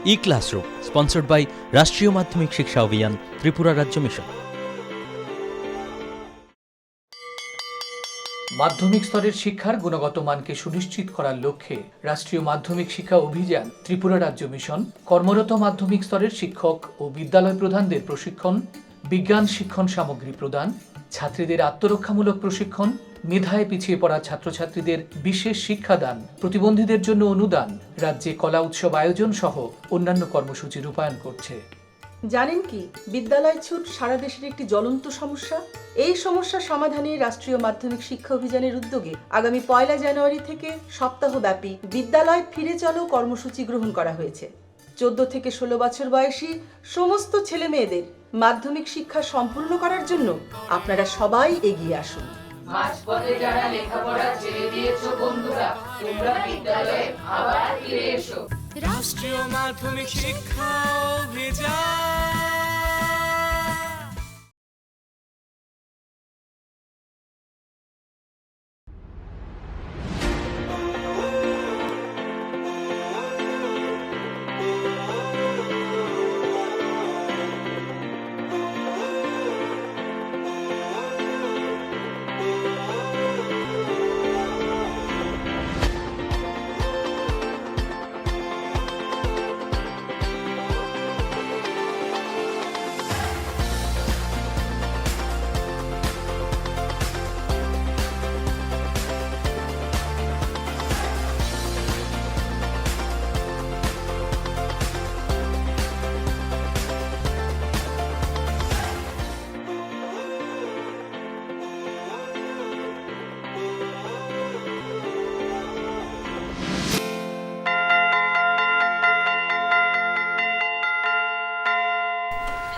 E-Classroom, sponsored by রাষ্ট্রীয় মাধ্যমিক শিক্ষা অভিযান, ত্রিপুরা রাজ্য মিশন। মাধ্যমিক স্তরের শিক্ষার গুণগত মানকে সুনিশ্চিত করার লক্ষ্যে রাষ্ট্রীয় মাধ্যমিক শিক্ষা অভিযান, ত্রিপুরা রাজ্য মিশন কর্মরত মাধ্যমিক স্তরের শিক্ষক ও বিদ্যালয় প্রধানদের প্রশিক্ষণ, বিজ্ঞান শিক্ষণ সামগ্রী প্রদান, ছাত্রীদের আত্মরক্ষামূলক প্রশিক্ষণ, মেধায় পিছিয়ে পড়া ছাত্রছাত্রীদের বিশেষ শিক্ষাদান, প্রতিবন্ধীদের জন্য অনুদান, রাজ্যে কলা উৎসব আয়োজন সহ অন্যান্য কর্মসূচি রূপায়ণ করছে। জানেন কি, বিদ্যালয় ছুট সারা দেশের একটি জ্বলন্ত সমস্যা। এই সমস্যা সমাধানে রাষ্ট্রীয় মাধ্যমিক শিক্ষা অভিযানের উদ্যোগে আগামী 1 জানুয়ারি থেকে সপ্তাহব্যাপী বিদ্যালয় ফিরে চলো কর্মসূচি গ্রহণ করা হয়েছে। 14 থেকে 16 বছর বয়সী সমস্ত ছেলে মেয়েদের মাধ্যমিক শিক্ষা সম্পূর্ণ করার জন্য আপনারা সবাই এগিয়ে আসুন। মাঝপথে যারা লেখাপড়া ছেড়ে দিয়েছো বন্ধুরা, তোমরা বিদ্যালয়ে আবার ফিরে এসো। রাষ্ট্রীয় মাধ্যমিক শিক্ষা অভিযান।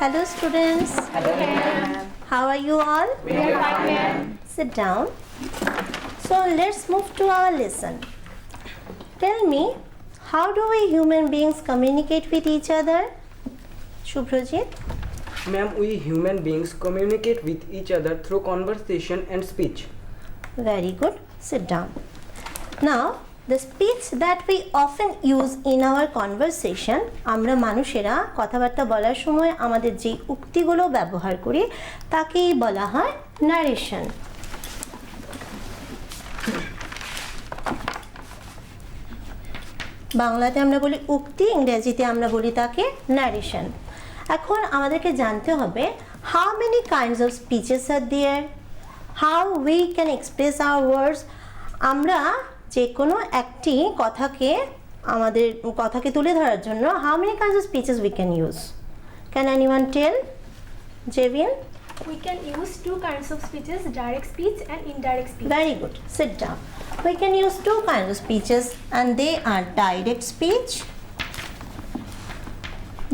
Hello students. Hello. How are you all? We are fine. Sit down. So let's move to our lesson. Tell me, how do we human beings communicate with each other? Shubhrajit? Ma'am, we human beings communicate with each other through conversation and speech. Very good. Sit down. Now, the speech that we often use in our conversation, আমরা মানুষেরা কথাবার্তা বলার সময় আমাদের যে উক্তিগুলো ব্যবহার করি তাকেই বলা হয় নারেশন। বাংলাতে আমরা বলি উক্তি, ইংরেজিতে আমরা বলি তাকে নারেশন। এখন আমাদেরকে জানতে হবে how many kinds of speeches are there, how we can express our words। আমরা যে কোনো একটি কথাকে তুলে ধরার জন্য how many kinds of speeches we can use? Can anyone tell? Javin? We can use 2 kinds of speeches, direct speech and indirect speech. Very good. Sit down. We can use 2 kinds of speeches and they are direct speech,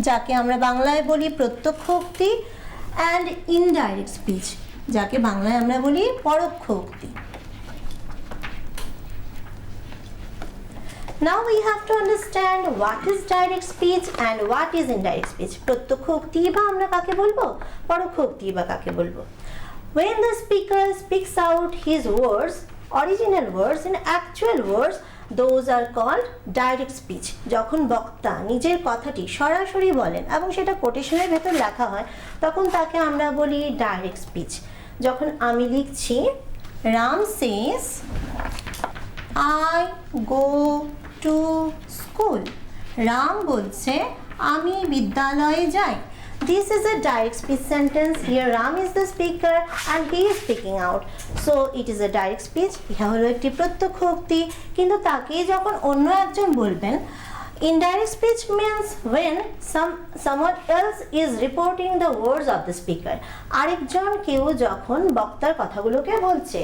যাকে আমরা বাংলায় বলি প্রত্যক্ষ উক্তি, and indirect speech, যাকে বাংলায় আমরা বলি পরোক্ষ উক্তি। Now we have to understand what is direct speech and what is indirect speech. প্রত্যক্ষ উক্তি বা আমরা কাকে বলবো, পরোক্ষ উক্তি বা কাকে বলবো। When the speaker speaks out his words, original words in actual words, those are called direct speech. যখন বক্তা নিজের কথাটি সরাসরি বলেন এবং সেটা কোটেশনের ভেতর লেখা হয় তখন তাকে আমরা বলি ডাইরেক্ট স্পিচ। যখন আমি লিখছি Ram says I go to school, Ram বলছে আমি বিদ্যালয়ে যাই। This is a direct speech sentence. Here Ram is the speaker and he is speaking out. So it is a direct speech. ইহা হলো একটি প্রত্যক্ষ উক্তি, কিন্তু তাকে যখন অন্য একজন বলবেন। Indirect speech means when someone else is reporting the words of the speaker. আরেকজন কেউ যখন বক্তার কথাগুলোকে বলছে,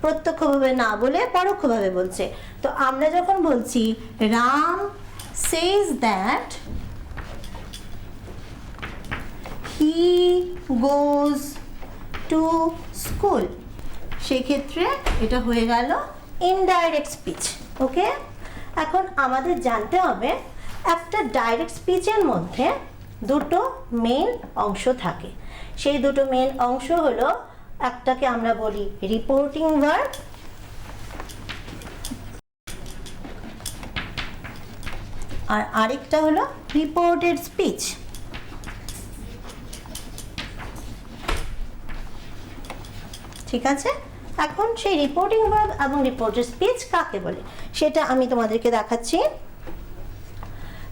প্রত্যক্ষভাবে না বলে পরোক্ষভাবে বলছে। তো আমরা যখন বলছি Ram says that he goes to school, সেক্ষেত্রে এটা হয়ে গেল ইনডাইরেক্ট স্পিচ। ওকে, এখন আমাদের জানতে হবে একটা ডাইরেক্ট স্পিচের মধ্যে দুটো মেইন অংশ থাকে। সেই দুটো মেইন অংশ হলো, একটাকে আমরা বলি রিপোর্টিং ভার্ব আর আরেকটা হলো রিপোর্টেড স্পিচ। ঠিক আছে, এখন সেই রিপোর্টিং ভার্ব এবং রিপোর্টেড স্পিচ কাকে বলে সেটা আমি তোমাদেরকে দেখাচ্ছি।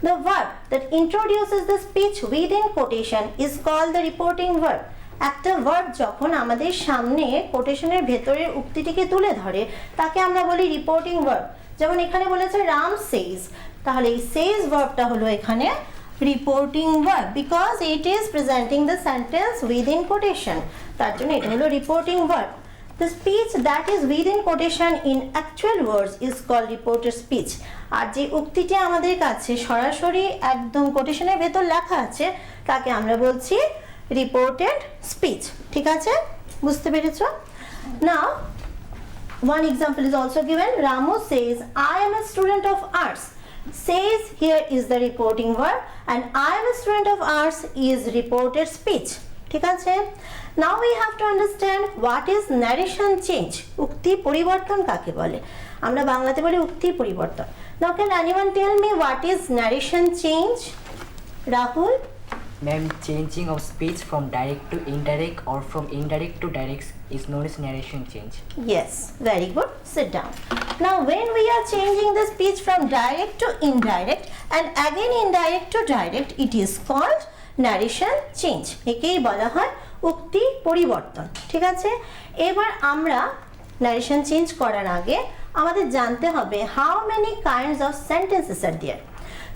The verb that introduces the speech within quotation is called the reporting verb. একটা ভার্ব যখন আমাদের সামনে কোটেশনের ভেতরের উক্তিটিকে তুলে ধরে তাকে আমরা বলি রিপোর্টিং ভার্ব। যেমন এখানে বলেছে রাম সেজ, তাহলে এই সেজ ভার্বটা হলো এখানে reporting verb because it is presenting the sentence within quotation, তার জন্য এটা হলো reporting verb. The speech that is within quotation in actual words is called reported speech. আর যে উক্তিটি আমাদের কাছে সরাসরি একদম কোটেশনের ভেতর লেখা আছে তাকে আমরা বলছি রিপোর্টেড স্পিচ। ঠিক আছে, বুঝতে পেরেছো? Now, one example is also given. Ramu says, I am a student of arts. Says here is the reporting verb and I am a student of arts is reported speech. ঠিক আছে, now we have to understand what is narration change. উক্তি পরিবর্তন কাকে বলে? আমরা বাংলাতে বলি উক্তি পরিবর্তন। Now can anyone tell me what is narration change? Rahul? Ma'am, changing of speech from direct to indirect or from indirect to direct is known as narration change. Yes, very good. Sit down. Now when we are changing the speech from direct to indirect and again indirect to direct, it is called narration change. একেই বলা হয় উক্তি পরিবর্তন। ঠিক আছে, এবার আমরা narration change করার আগে আমাদের জানতে হবে how many kinds of sentences are there.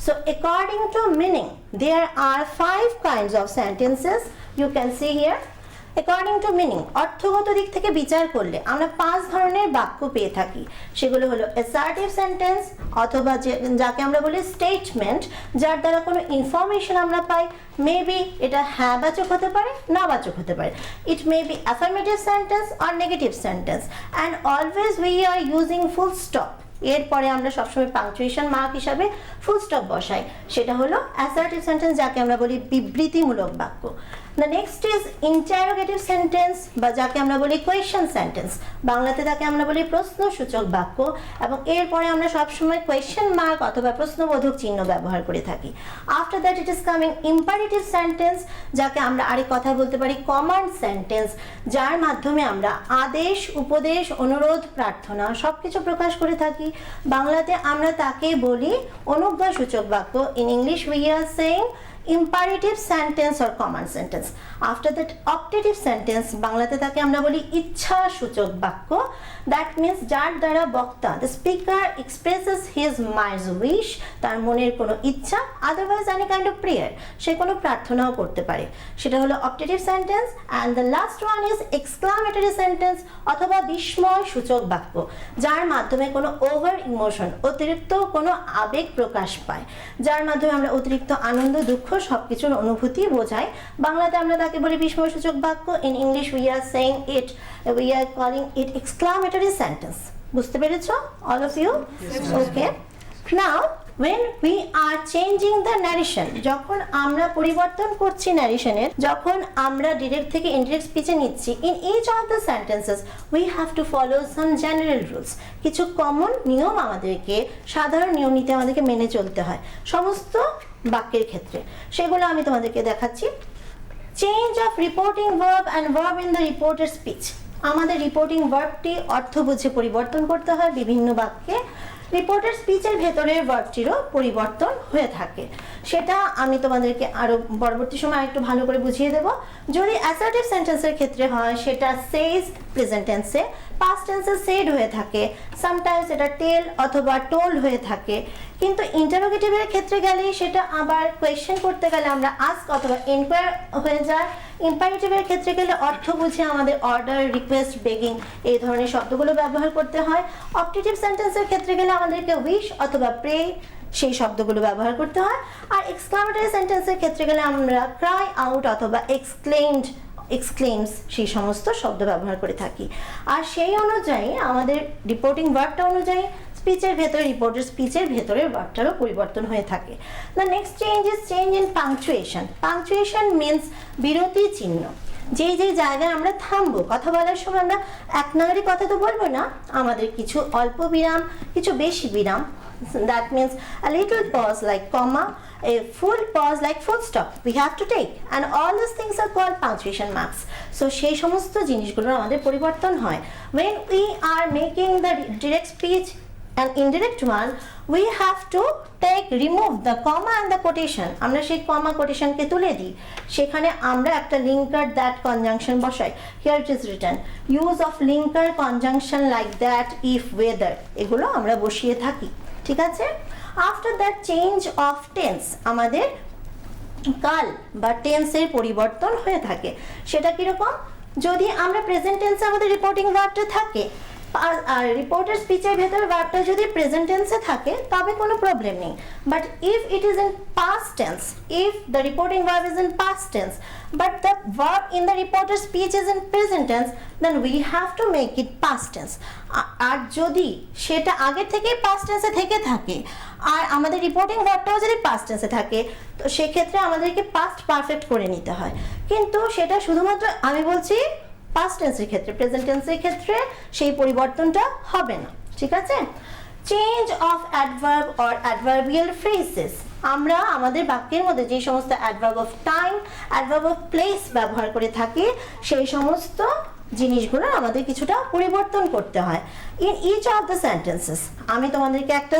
So according to meaning, there are 5 kinds of sentences. You can see here. According to meaning, অর্থগত দিক থেকে বিচার করলে আমরা 5 ধরনের বাক্য পেয়ে থাকি। সেগুলো হলো assertive sentence অথবা যাকে আমরা বলি স্টেটমেন্ট, যার দ্বারা কোনো ইনফরমেশন আমরা পাই। মেবি এটা হ্যাঁ বাচক হতে পারে, না বাচক হতে পারে। It may be affirmative sentence or negative sentence and always we are using full stop. এরপরে আমরা সবসময় পাংচুয়েশন মার্ক হিসাবে ফুল স্টপ বসাই, সেটা হলো অ্যাসার্টিভ সেন্টেন্স যাকে আমরা বলি বিবৃতিমূলক বাক্য। The next is interrogative sentence বা যাকে আমরা বলি কোয়েশ্চন সেন্টেন্স, বাংলাতে তাকে আমরা বলি প্রশ্নসূচক বাক্য এবং এরপরে আমরা সবসময় কোয়েশ্চন মার্ক অথবা প্রশ্নবোধক চিহ্ন ব্যবহার করে থাকি। After that it is coming imperative sentence, যাকে আমরা আরেক কথা বলতে পারি কমান্ড সেন্টেন্স, যার মাধ্যমে আমরা আদেশ, উপদেশ, অনুরোধ, প্রার্থনা সবকিছু প্রকাশ করে থাকি। বাংলাতে আমরা তাকে বলি অনুজ্ঞাসূচক বাক্য। In English we are saying imperative sentence or command sentence. After that optative sentence, বাংলাতে তাকে আমরা বলি ইচ্ছা সূচক বাক্য। That means যার দ্বারা বক্তা the speaker expresses his mind's wish, তার মনের কোনো ইচ্ছা, otherwise any kind of prayer, সে কোনো প্রার্থনাও করতে পারে, সেটা হলো optative sentence. And the last one is exclamatory sentence অথবা বিস্ময় সূচক বাক্য, যার মাধ্যমে কোনো ওভার ইমোশন, অতিরিক্ত কোনো আবেগ প্রকাশ পায়, যার মাধ্যমে আমরা অতিরিক্ত আনন্দ, দুঃখ সবকিছুর অনুভূতি বোঝাই। বাংলাতে আমরা তাকে বলি বিস্ময়সূচক বাক্য। In English we are saying it, we are calling it exclamatory sentence. বুঝতে পেরেছো all of you? Okay, now when we are changing the narration, যখন আমরা পরিবর্তন করছি ন্যারেশনের, যখন আমরা ডিরেক্ট থেকে ইনডিরেক্ট স্পিচে নিচ্ছি, in each of the sentences we have to follow some general rules. কিছু কমন নিয়ম আমাদেরকে, সাধারণ নিয়ম নীতি আমাদেরকে মেনে চলতে হয় সমস্ত বাক্যের ক্ষেত্রে। সেগুলো আমি তোমাদেরকে দেখাচ্ছি। Change of reporting verb and verb in the reported speech. আমাদের রিপোর্টিং ভার্বটি অর্থ বুঝে পরিবর্তন করতে হয় বিভিন্ন বাক্যে। রিপোর্টেড স্পিচের ভেতরের ভার্বটিরও পরিবর্তন হয়ে থাকে, সেটা আমি তোমাদেরকে আরও পরবর্তী সময় একটু ভালো করে বুঝিয়ে দেব। যদি অ্যাসার্টিভ সেন্টেন্সের ক্ষেত্রে হয় সেটা সেজ প্রেজেন্ট টেন্সে, পাস্ট টেন্সে সেড হয়ে থাকে, সামটাইমস এটা টেল অথবা টোল্ড হয়ে থাকে। কিন্তু ইন্টারোগেটিভের ক্ষেত্রে গেলে সেটা আবার কোয়েশ্চেন করতে গেলে আমরা আস্ক অথবা এনকোয়ার হয়ে যায়। ইম্পারেটিভের ক্ষেত্রে গেলে অর্থ বুঝে আমাদের অর্ডার, রিকোয়েস্ট, বেগিং এই ধরনের শব্দগুলো ব্যবহার করতে হয়। অপটেটিভ সেন্টেন্সের ক্ষেত্রে গেলে আমাদেরকে উইশ অথবা প্রে সেই শব্দগুলো ব্যবহার করতে হয়। আর এক্সক্লামেটরি সেন্টেন্সের ক্ষেত্রে গেলে আমরা ক্রাই আউট অথবা এক্সক্লেমস সেই সমস্ত শব্দ ব্যবহার করে থাকি। আর সেই অনুযায়ী আমাদের রিপোর্টিং ভার্বটা অনুযায়ী স্পিচের ভেতরে, রিপোর্টের স্পিচের ভেতরের ভার্বটারও পরিবর্তন হয়ে থাকে। The next change is change in punctuation. Punctuation means বিরতি চিহ্ন। যেই জায়গায় আমরা থামবো, কথা বলার সময় আমরা এক নাগারি কথা তো বলবো না, আমাদের কিছু অল্প বিরাম, কিছু বেশি বিরাম That means a little pause like comma, a full pause like full stop we have to take, and all these things are called punctuation marks. So সেই সমস্ত জিনিসগুলোর আমাদের পরিবর্তন হয় when we are making the direct speech an indirect one. We have to remove the comma and the quotation. আমরা সেই comma quotation কে তুলে দিই, সেখানে আমরা একটা linker that conjunction বসাই. Here it is written use of linker conjunction like that if whether, এগুলো আমরা বসিয়ে থাকি, ঠিক আছে? After that change of tense, আমাদের কাল বা টেন্সের পরিবর্তন হয়ে থাকে। সেটা কিরকম? যদি আমরা প্রেজেন্ট টেন্সে আমাদের রিপোর্টিং ভার্বটা থাকে আর রিপোর্টের স্পিচের ভেতরে ভার্বটা যদি প্রেজেন্ট টেন্সে থাকে তবে কোনো প্রবলেম নেই, but if it is in past tense, if the reporting verb is in past tense but the verb in the reporter speech is in present tense, then we have to make it past tense. আর যদি সেটা আগে থেকেই past tense এ থেকে থাকে আর আমাদের reporting ভার্বটাও যদি past tense এ থাকে তো সেক্ষেত্রে আমাদেরকে past perfect করে নিতে হয়, কিন্তু সেটা শুধুমাত্র আমি বলছি past tense এর ক্ষেত্রে, প্রেজেন্ট টেন্সের ক্ষেত্রে সেই পরিবর্তনটা হবে না, ঠিক আছে? Change of adverb or adverbial phrases, আমরা আমাদের বাক্যের মধ্যে যে সমস্ত adverb of time, adverb of place ব্যবহার করে থাকি সেই সমস্ত জিনিসগুলো আমাদের কিছুটা পরিবর্তন করতে হয় in each of the sentences. আমি তোমাদেরকে একটা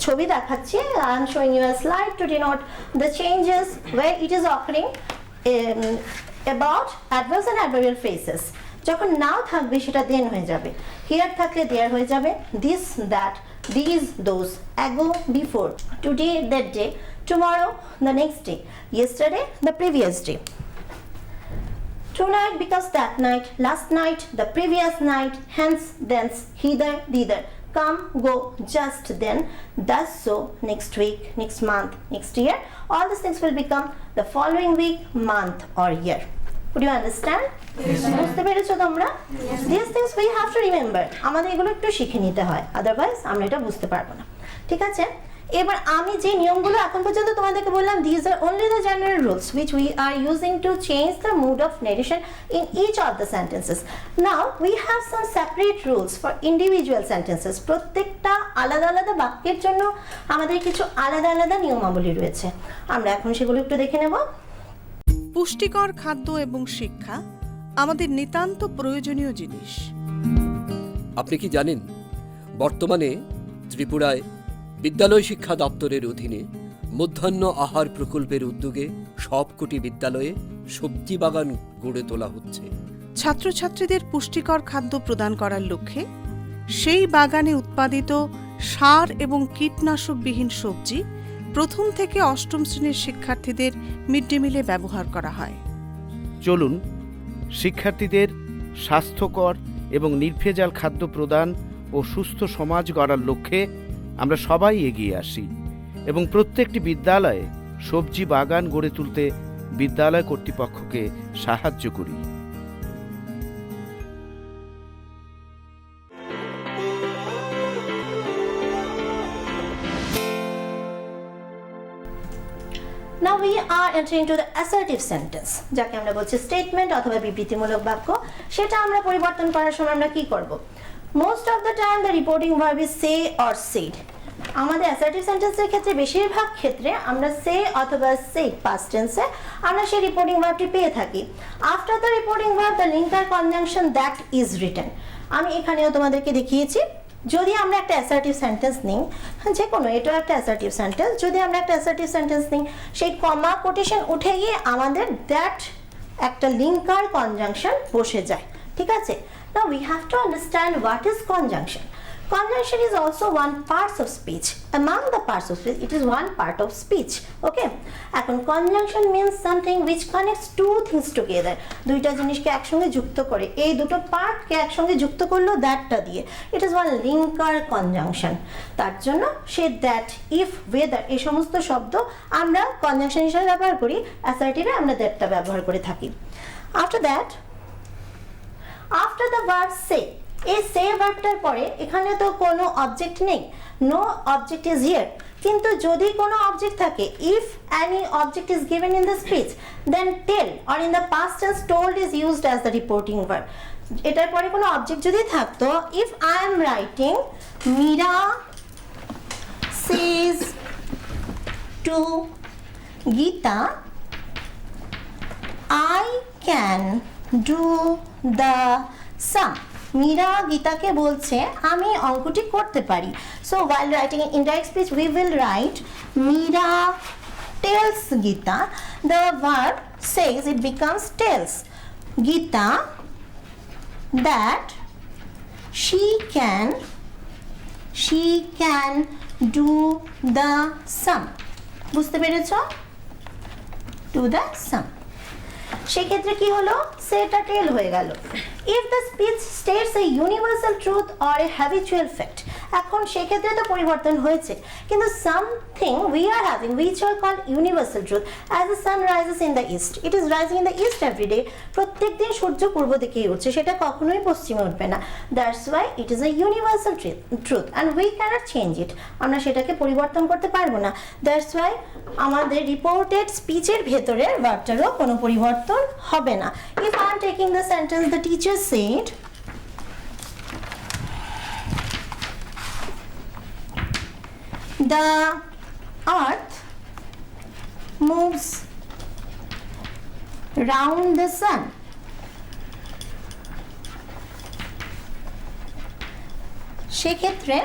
ছবি দেখাচ্ছি, I am showing you a slide to denote the changes where it is occurring about adverbs and adverbial phrases. যখন নাও থাকবে সেটা দেন হয়ে যাবে, হিয়ার থাকলে দেয়ার হয়ে যাবে, this that, these those, ago before, today that day, tomorrow the next day, yesterday the previous day, tonight because that night, last night the previous night, hence thence, hither thither, come go just then, thus so, next week, next month, next year. All these things will become the following week, month or year. Could you understand? বুঝতে পেরেছো তোমরা? These things we have to remember. আমাদের এগুলো একটু শিখে নিতে হয়, otherwise আমরা এটা বুঝতে পারবো না, ঠিক আছে? এবার আমি যে নিয়মগুলো এখন পর্যন্ত তোমাদেরকে বললাম, these are only the general rules which we are using to change the mood of narration in each of the sentences. Now we have some separate rules for individual sentences. প্রত্যেকটা আলাদা আলাদা বাক্যের জন্য আমাদের কিছু আলাদা আলাদা নিয়মাবলী রয়েছে, আমরা এখন সেগুলো একটু দেখে নেব। পুষ্টিকর খাদ্য এবং শিক্ষা আমাদের নিতান্ত প্রয়োজনীয় জিনিস। আপনি কি জানেন বর্তমানে ত্রিপুরায় বিদ্যালয় শিক্ষা দপ্তরের অধীনে মধ্যাহ্ন আহার প্রকল্পের উদ্যোগে সবকটি বিদ্যালয়ে সবজি বাগান গড়ে তোলা হচ্ছে। ছাত্রছাত্রীদের পুষ্টিকর খাদ্য প্রদান করার লক্ষ্যে সেই বাগানে উৎপাদিত সার এবং কীটনাশকবিহীন সবজি প্রথম থেকে অষ্টম শ্রেণীর শিক্ষার্থীদের মিড ডে মিলে ব্যবহার করা হয়। চলুন শিক্ষার্থীদের স্বাস্থ্যকর এবং নির্ভেজাল খাদ্য প্রদান ও সুস্থ সমাজ গড়ার লক্ষ্যে আমরা সবাই এগিয়ে আসি এবং প্রত্যেকটি বিদ্যালয়ে সবজি বাগান গড়ে তুলতে বিদ্যালয় কর্তৃপক্ষকে সাহায্য করি। Now we are entering into the assertive sentence, যাকে আমরা বলছি স্টেটমেন্ট অথবা বিবৃতিমূলক বাক্য। সেটা আমরা পরিবর্তন করার সময় আমরা কি করব? Most of the time the reporting verb is say or said. আমাদের assertive sentence-এর ক্ষেত্রে বেশিরভাগ ক্ষেত্রে আমরা say অথবা said past tense-এ আমরা সেই রিপোর্টিং ভার্বটি পেয়ে থাকি। After the reporting verb the linker conjunction that is written. আমি এখানেও তোমাদেরকে দেখিয়েছি, যদি আমরা একটা অ্যাসার্টিভ সেন্টেন্স নিই, যে কোনো এটাও একটা অ্যাসার্টিভ সেন্টেন্স, যদি আমরা একটা অ্যাসার্টিভ সেন্টেন্স নিই সেই কমা কোটেশন উঠে গিয়ে আমাদের দ্যাট একটা লিঙ্কার কনজাংশন বসে যায়, ঠিক আছে? Now we have to understand what is conjunction. Conjunction is also one part of speech. Among the parts of speech, it is one part of speech. Okay? এখন conjunction means something which connects two things together. দুইটা জিনিসকে একসঙ্গে যুক্ত করে, এই দুটো পার্টকে একসঙ্গে যুক্ত করলো দ্যাটটা দিয়ে। It is one linker conjunction. তার জন্য সে দ্যাট, ইফ, ওয়েদার এই সমস্ত শব্দ আমরা conjunction হিসেবে ব্যবহার করি, assertive-এ আমরা দ্যাটটা ব্যবহার করে থাকি। After the verb say, এই সে ভার্বটার পরে এখানে তো কোনো অবজেক্ট নেই, নো অবজেক্ট ইজ হিয়ার, কিন্তু যদি কোনো অবজেক্ট থাকে, if any object is given in the speech, then tell or in the past tense told is used as the reporting verb. এটার পরে কোনো অবজেক্ট যদি থাকতো, if I am writing Mira says to Geeta, I can do the sum. Meera গীতাকে বলছে আমি অঙ্কটি করতে পারি। So while writing in indirect speech we will write Meera tells Geeta. The verb says, it becomes tells Geeta that she can do the sum. বুঝতে পেরেছো? Do the sum. সেক্ষেত্রে কি হলো, সেটা টেল হয়ে গেল। If the speech states a universal truth or a habitual fact, এখন সেক্ষেত্রে তো পরিবর্তন হয়েছে, কিন্তু something we are having which are called universal truth, as the sun rises in the east, it is rising in the east every day, প্রত্যেক দিন সূর্য পূর্ব দিকেই উঠছে, সেটা কখনোই পশ্চিমে উঠবে না। That's why it is a universal truth and we cannot change it, আমরা সেটাকে পরিবর্তন করতে পারবো না। That's why আমাদের রিপোর্টেড স্পিচের ভেতরের ভার্বটারও কোনো পরিবর্তন হবে না। If I am taking the sentence, the teacher said, the earth moves round the sun. সেক্ষেত্রে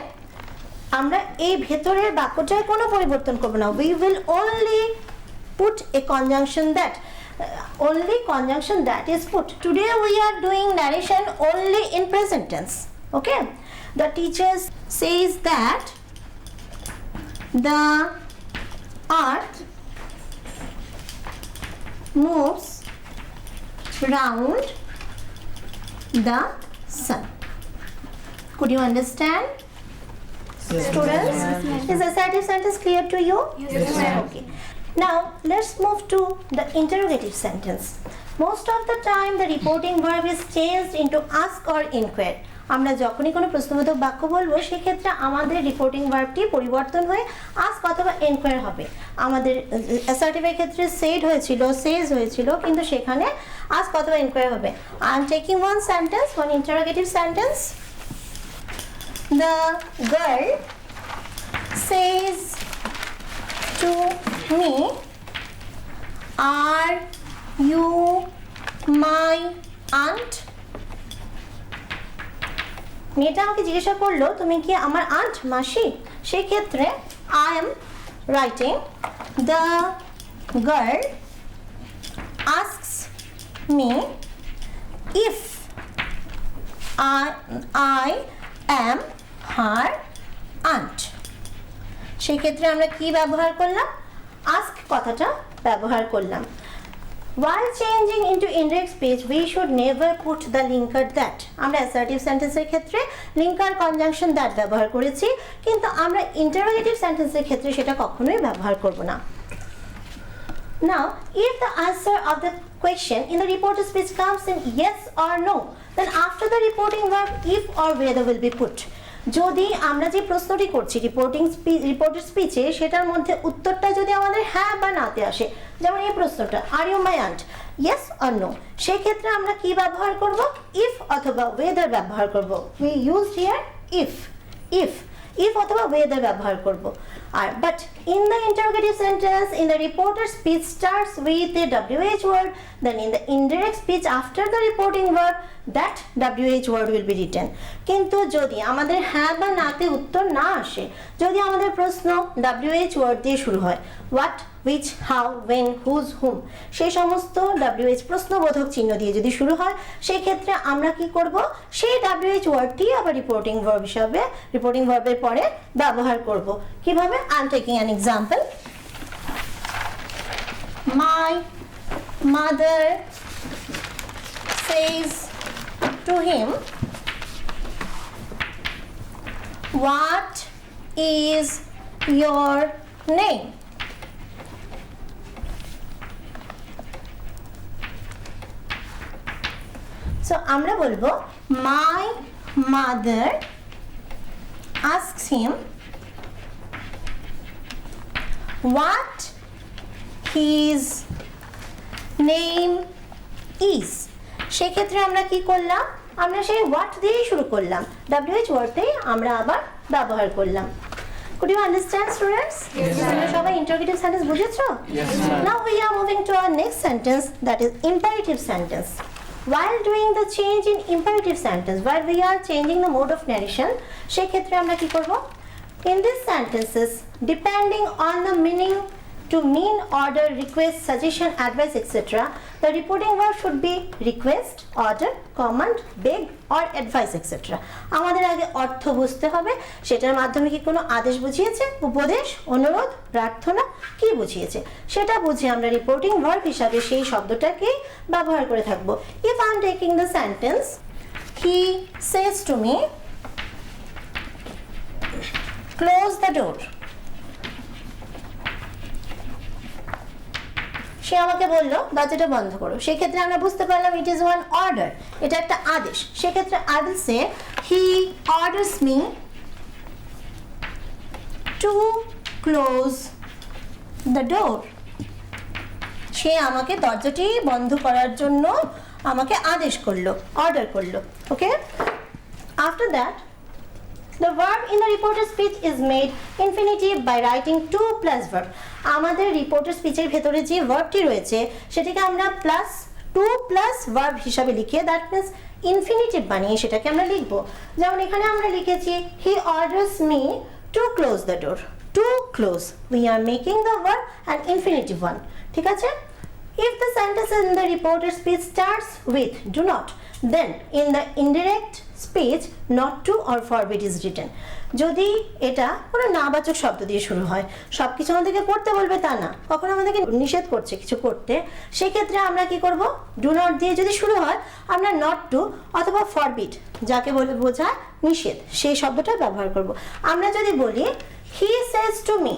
আমরা এই ভেতরের বাক্যটায় কোনো পরিবর্তন করব না। We will only put a conjunction that. Only conjunction that is put. Today we are doing narration only in present tense. Okay? The teacher says that the earth moves round the sun. Could you understand? Yes. Students, yes. Is the assertive sentence clear to you? Yes, ma'am. Okay. Now let's move to the interrogative sentence. Most of the time the reporting verb is changed into ask or inquire. আমরা যখনই কোনো প্রশ্নবোধক বাক্য বলবো সেক্ষেত্রে আমাদের reporting ভার্বটি পরিবর্তন হয়ে আস্ক অথবা এনকোয়ার হবে। আমাদের অ্যাসার্টিভের ক্ষেত্রে সেড হয়েছিল, সেজ হয়েছিল, কিন্তু সেখানে আস্ক অথবা এনকোয়ার হবে। I am taking one sentence, one interrogative sentence. The girl says to me, are you my aunt? মেয়েটা আমাকে জিজ্ঞাসা করলো তুমি কি আমার আন্ট, মাসি? সেক্ষেত্রে I am writing the girl asks me if I am her aunt. সেক্ষেত্রে আমরা কি ব্যবহার করলাম? আস্ক কথাটা ব্যবহার করলাম। While changing into indirect speech, we should never put the linker that. আমরা assertive sentence এর ক্ষেত্রে linker conjunction that ব্যবহার করেছি, কিন্তু আমরা interrogative sentence এর ক্ষেত্রে সেটা কখনোই ব্যবহার করব না। Now, if the answer of the question in the reported speech comes in yes or no, then after the reporting verb if or whether will be put. যদি আমরা যে প্রশ্নটি করছি রিপোর্টেড স্পিচে সেটার মধ্যে উত্তরটা যদি আমাদের হ্যাঁ বা নাতে আসে, যেমন এই প্রশ্নটা are you my aunt, yes or no, সেক্ষেত্রে আমরা কি ব্যবহার করব? ইফ অথবা ওয়েদার ব্যবহার করব। উই ইউজ হিয়ার ইফ অথবা ওয়েদার ব্যবহার করব। আর but in the interrogative sentence in the reported speech starts with a WH word, then in the indirect speech after the reporting verb that WH word will be written. কিন্তু যদি আমাদের হ্যাঁ বা নাতে উত্তর না আসে, যদি আমাদের প্রশ্ন WH word দিয়ে শুরু হয়, what, which, how, when, whose, whom, সেই সমস্ত WH প্রশ্নবোধক চিহ্ন দিয়ে যদি শুরু হয়, সেই ক্ষেত্রে আমরা কি করব? সেই WH ওয়ার্ডটি আবার রিপোর্টিং ভার্ব হিসাবে রিপোর্টিং ভার্বের পরে ব্যবহার করব। কিভাবে? I am taking an example. My mother says to him, what is your name? So আমরা বলবো my mother asks him what his name is. সেক্ষেত্রে আমরা কি করলাম? আমরা সেই হোয়াট দিয়েই শুরু করলাম, WH ওয়ার্ডটাই আমরা আবার ব্যবহার করলাম। Could you understand, students? Yes, তোমরা সবাই interrogative sentence বুঝেছো? Yes, ma'am. Now we are moving to our next sentence, that is imperative sentence. While doing the change in imperative sentence, while we are changing the mode of narration, সেই ক্ষেত্রে আমরা কি করব? In these sentences, depending on the meaning to mean, order, request, suggestion, advice, etc., the reporting verb should be request, order, command, beg or advice, etc. আমাদের আগে অর্থ বুঝতে হবে, সেটার মাধ্যমে কি কোনো আদেশ বুঝিয়েছে, উপদেশ, অনুরোধ, প্রার্থনা কি বুঝিয়েছে, সেটা বুঝে আমরা রিপোর্টিং ভার্ব হিসাবে সেই শব্দটাকেই ব্যবহার করে থাকবো। If I am taking the sentence, he says to me, close the door. সে আমাকে বললো দরজাটা বন্ধ করো, সেক্ষেত্রে আমরা বুঝতে পারলাম ইট ইজ ওয়ান অর্ডার, এটা একটা আদেশ। সেক্ষেত্রে I will say he orders me to close the door. সে আমাকে দরজাটি বন্ধ করার জন্য আমাকে আদেশ করলো, অর্ডার করলো। Okay, after that the verb in the reporter speech is made infinitive by writing to plus verb. আমাদের রিপোর্টার স্পিচের ভেতরে যে ভার্বটি রয়েছে সেটাকে আমরা প্লাস টু প্লাস ভার্ব হিসাবে লিখে দ্যাট মিন্স ইনফিনিটিভ বানিয়ে সেটাকে আমরা লিখব। যেমন এখানে আমরা লিখেছি he orders me to close the door. To close, we are making the verb an infinitive one. ঠিক আছে? If the sentence in the reporter speech starts with do not, then in the indirect speech not to or forbid is written. যদি এটা কোনো নাবাচক শব্দ দিয়ে শুরু হয়, সব কিছু আমাদেরকে করতে বলবে তা না, কখনো আমাদেরকে নিষেধ করছে কিছু করতে, সেক্ষেত্রে আমরা কি করব? ডু নট দিয়ে যদি শুরু হয় আমরা নট টু অথবা ফরবিড, যাকে বলে বোঝায় নিষেধ, সেই শব্দটা ব্যবহার করব। আমরা যদি বলি he says to me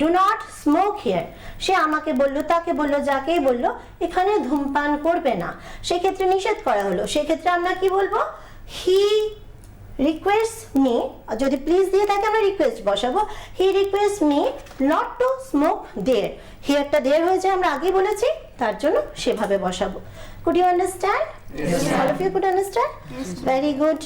do not smoke here, সে আমাকে বললো, তাকে বললো, যাকেই বললো এখানে ধূমপান করবে না, সেক্ষেত্রে নিষেধ করা হলো, সেক্ষেত্রে আমরা কি বলবো? হি রিকোয়েস্ট মি, যদি প্লিজ দিয়ে থাকে আমরা রিকোয়েস্ট বসাবো, he request me not to smoke there. হিয়ারটা দেয়ার হয়েছে আমরা আগেই বলেছি, তার জন্য সেভাবে বসাবো। Could you understand? All of you could understand? Very good.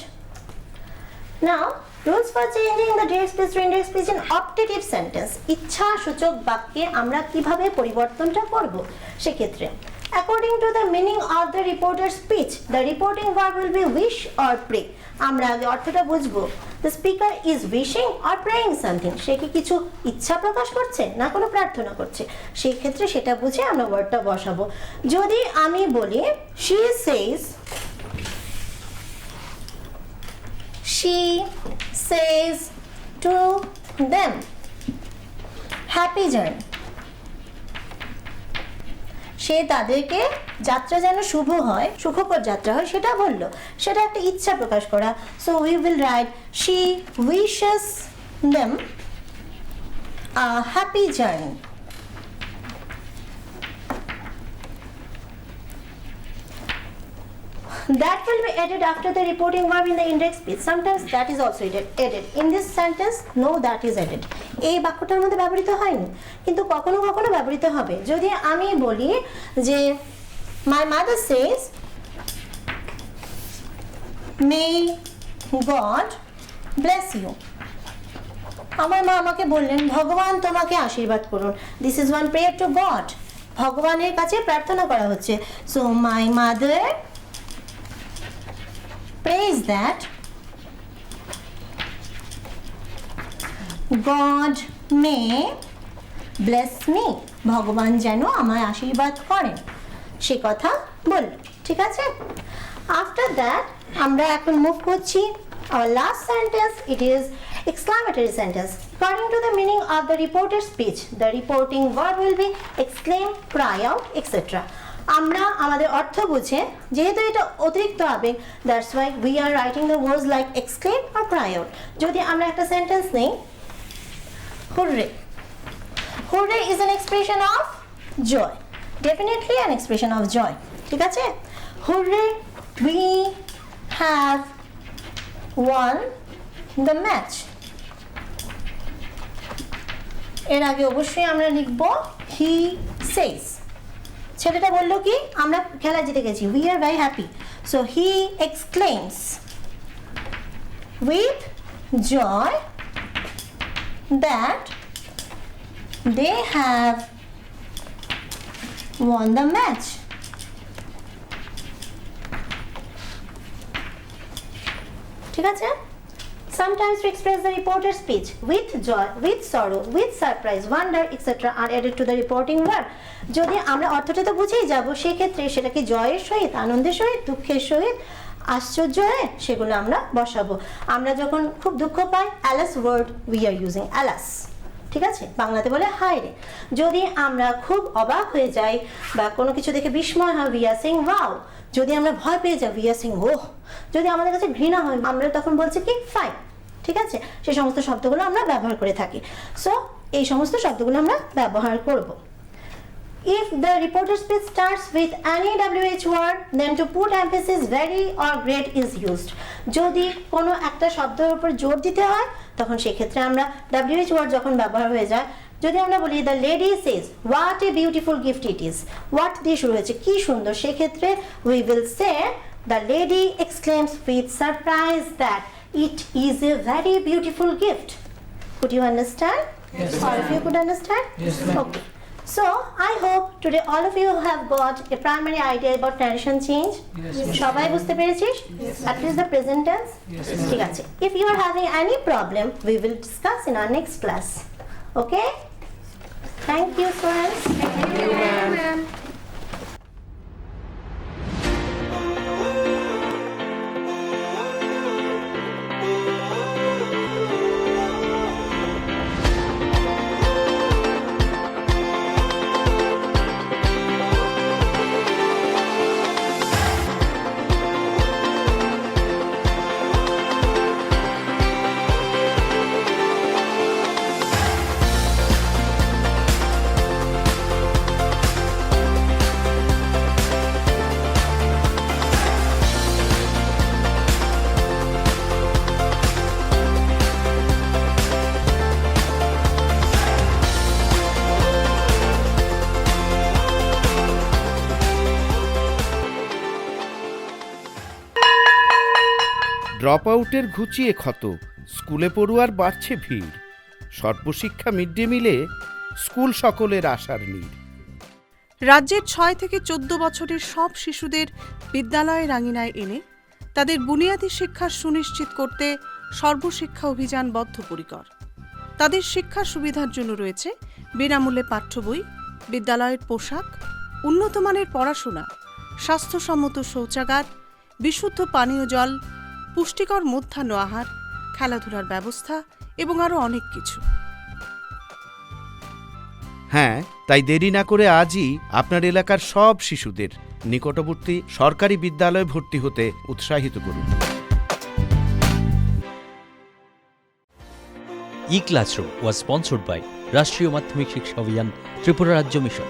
Now rules for changing the direct speech to indirect speech in optative sentence. ইচ্ছা সূচক বাক্যে আমরা কিভাবে পরিবর্তনটা করব? সেক্ষেত্রে according to the meaning of the reporter's speech, the reporting verb will be wish or pray. আমরা আগে অর্থটা বুঝবো। The speaker is wishing or praying something. সে কি কিছু ইচ্ছা প্রকাশ করছে না কোনো প্রার্থনা করছে, সেই ক্ষেত্রে সেটা বুঝে আমরা ওয়ার্ডটা বসাবো। যদি আমি বলি she says to them happy journey, সে তাদেরকে যাত্রা যেন শুভ হয়, সুখকর যাত্রা হয় সেটা বললো, সেটা একটা ইচ্ছা প্রকাশ করা। So we will write she wishes them a happy journey. That will be added after the reporting verb in the indirect speech. Sometimes that is also added. In this sentence, no, that is added. এই বাক্যটার মধ্যে ব্যবহৃত হয়নি, কিন্তু কখনো কখনো ব্যবহৃত হবে। যদি আমি বলি যে my mother says may God bless you, আমার মা আমাকে বললেন ভগবান তোমাকে আশীর্বাদ করুন। This is one prayer to God. ভগবানের কাছে প্রার্থনা করা হচ্ছে। So my mother prays that God may bless me, ভগবান যেন আমায় আশীর্বাদ করেন, সে কথা বল। ঠিক আছে? আফটার দ্যাট আমরা এখন মুভ করছি our last sentence. It is exclamatory sentence. According to the meaning of the reporter's speech, the reporting verb will be exclaim, cry out, etc. আমরা আমাদের অর্থ বুঝে, যেহেতু এটা অতিরিক্ত আবেগ, that's why we are writing the words like exclaim or cry out. যদি আমরা একটা সেন্টেন্স নেই, hurray, hurray is an expression of joy, definitely an expression of joy. ঠিক আছে? Hurray we have won the match. এর আগে অবশ্যই আমরা লিখব হি সেজ, ছেলেটা বললো কি আমরা খেলা জিতে গেছি, we are very happy. So he exclaims with joy that they have won the match. ঠিক আছে? Sometimes to express the reporter's speech with joy, with sorrow, with surprise, wonder, etc. are added to the reporting verb. যদি আমরা অর্থটা তো বুঝেই যাব, সেক্ষেত্রে সেটাকে জয়ের সহিত, আনন্দের সহিত, দুঃখের সহিত, আশ্চর্য হয়ে সেগুলো আমরা বসাবো। আমরা যখন খুব দুঃখ পাই, alas word we are using alas. ঠিক আছে? বাংলাতে বলে হায় রে। যদি আমরা খুব অবাক হয়ে যাই বা কোনো কিছু দেখে বিস্ময় হয়, উই আর সেইং ওয়াও। যদি আমরা ভয় পেয়ে যাই, উই আর সেইং ওহ। যদি আমাদের কাছে ঘৃণা হয়, আমরা তখন বলছি কি ফাইন। ঠিক আছে? সেই সমস্ত শব্দগুলো আমরা ব্যবহার করে থাকি। সো এই সমস্ত শব্দগুলো আমরা ব্যবহার করব। If the reporter's speech starts with any WH word, then to put emphasis very or great is used. যদি কোনো একটা শব্দের উপর জোর দিতে হয়, তখন সেক্ষেত্রে আমরা WH word যখন ব্যবহার হয়ে যায়, যদি আমরা বলি the lady says what a beautiful gift it is, what দিয়ে শুরু হয়েছে, কি সুন্দর, সেক্ষেত্রে we will say the lady exclaims with surprise that it is a very beautiful gift. Could you understand? Yes. All of you could understand? Yes, ma'am. Okay. So I hope today all of you have got a primary idea about narration change. Yes. সবাই বুঝতে পেরেছিস? At least the present tense? Yes. ঠিক আছে. If you are having any problem, we will discuss in our next class. Okay? Thank you, friends. Thank you, ma'am. Drop আউটের ঘুচিয়ে ক্ষত, স্কুলে পড়ুয়ার বাড়ছে ভিড়, সর্বশিক্ষা মিড ডে মিলে স্কুল সকলের আশার নীড়। রাজ্যের 6 থেকে 14 বছরের সব শিশুদের বিদ্যালয়ের আঙিনায় এনে তাদের বুনিয়াদী শিক্ষা সুনিশ্চিত করতে সর্বশিক্ষা অভিযান বদ্ধপরিকর। তাদের শিক্ষার সুবিধার জন্য রয়েছে বিনামূল্যে পাঠ্য বই, বিদ্যালয়ের পোশাক, উন্নত মানের পড়াশোনা, স্বাস্থ্যসম্মত শৌচাগার, বিশুদ্ধ পানীয় জল, পুষ্টিকর মধ্যাহ্ন আহার, খেলাধুলার ব্যবস্থা এবং আরও অনেক কিছু। হ্যাঁ, তাই দেরি না করে আজই আপনার এলাকার সব শিশুদের নিকটবর্তী সরকারি বিদ্যালয়ে ভর্তি হতে উৎসাহিত করুন। E-Classroom was sponsored by রাষ্ট্রীয় মাধ্যমিক শিক্ষা অভিযান, ত্রিপুরা রাজ্য মিশন।